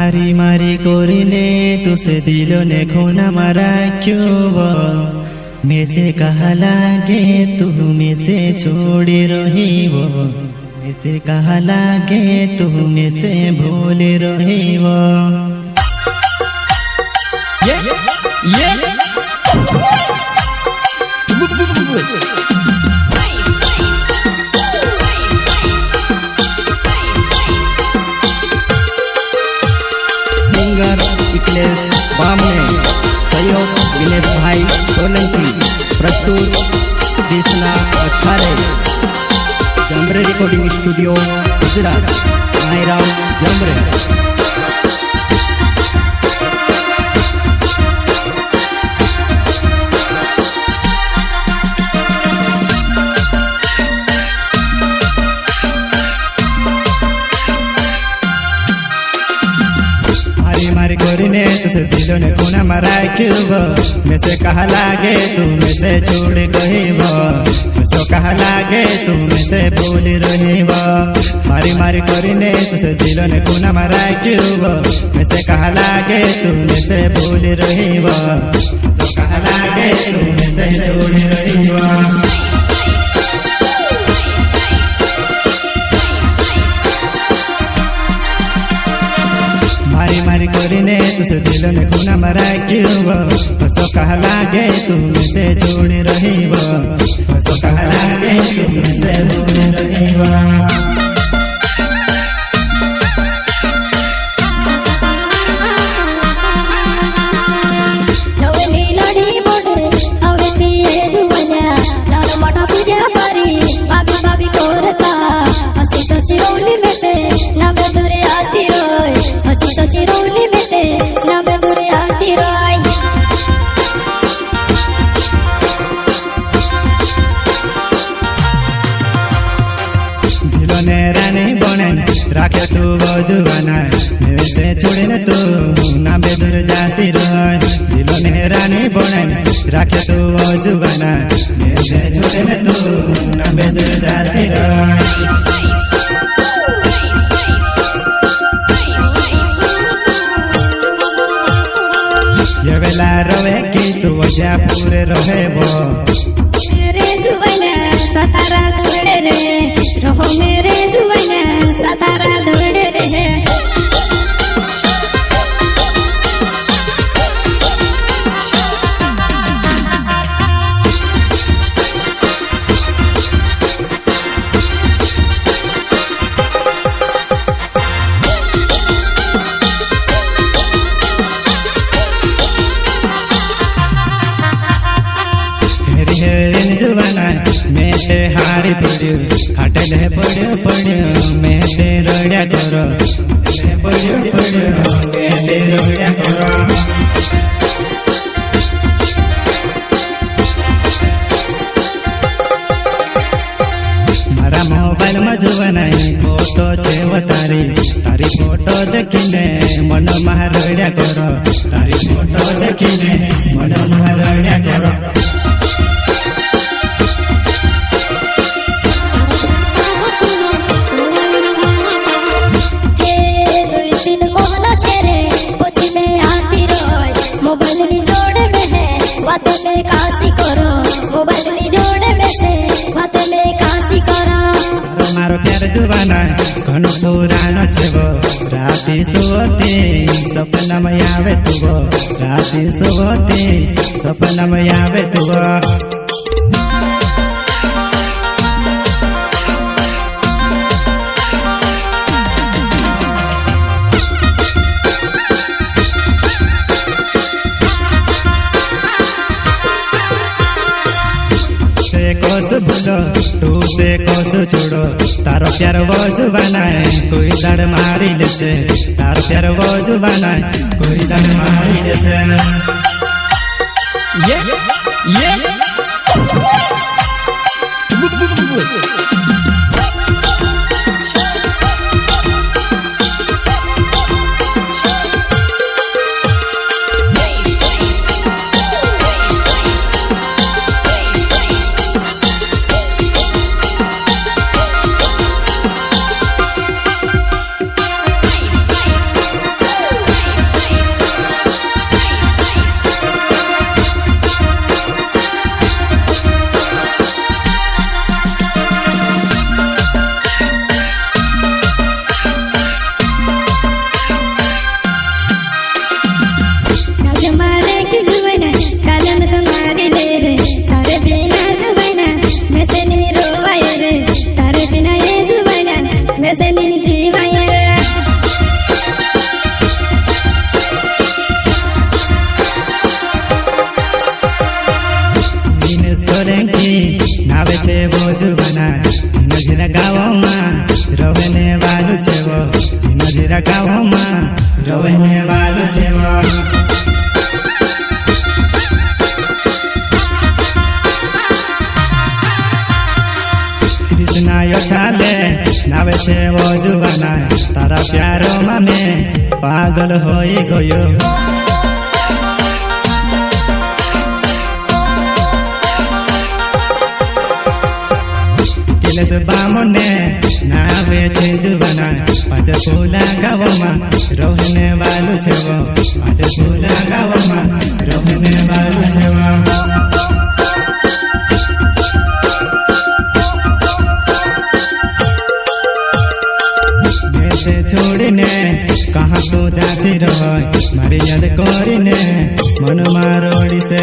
मारी मारी कोरिने तुसे दिलो ने खोना मारा क्यों में से कहा लागे तू में से छोड़े रही वो में से कहा लागे तू में से भूले रही वो सिंगर इकलेश बामने सहयोग विनेश भाई सोलंकी प्रस्तुत कृष्णा अखारे जमरे रिकॉर्डिंग स्टूडियो गुजरात मायराव जमरे मारी कोरिने तुसे दिलो ने कोना मारा क्यों में से कहा लागे तू में से छोड़ गई वो सो कहा लागे तू में से भूल रही वो मारी मारी कोरिने तुसे दिलो ने कोना मारा क्यों में से कहा लागे तू में से भूल रही वो सो कहा लागे तू में से छोड़ रही वो मारी मारी कोरिने तुसे दिलो ने कोना मारा क्यों सो कहा लागे तू में से छोड़ रही वो सो कहा लागे तू में से भूल रही वो राखे तू बजुआना मेरे से छोड़े न तू ना बेदूर जाती रह दिलो ने रानी बने राखे तू बजुआना मेरे से छोड़े न तू ना बेदूर जाती रह ये वेला रवे कि तू वजह पूरे रहे वो मेरे जुवाना सतारा धोड़े रे रहो मेरे जुवाना सतारा धोड़े रे मैं ते हारी पड़्यो खाटे ले पड़्यो मैं ते रड़िया करो पड़्यो मैं ते रड़िया करो मारा मोबाइल में जुवनाई फोटो छे तारी तारी फोटो देखीने मन में रड़िया करो तारी फोटो देखीने मन में रड़िया करो मारो प्यार जुवाना घणो पुरानो छे वो राती सोते सपना में आवे तू वो राती सोते सपना में आवे तू वो भूलो तू से कोस छोड़ो तारो प्यार वो जुबाना है कोई दड़ मारी लेसे तारो प्यार वो जुबाना है कोई दड़ मारी लेसे ये ગાવમાં રોઈને વાલો જેવો કૃષ્ણાયો ચાલે નાવે છે વો જુવાના તારા પ્યારોમાં મેં પાગલ હોઈ ગયો કિલેશ બામોને નાવે છે જુવાના પાંચ ફૂલા ગાવમાં રોઈને વાલું છે વો પાંચ ફૂલા ગાવમાં રોઈને વાલું છે વો છોડીને કહા તું જાતી રહ મારી યાદ કરીને મનમાં રોડી છે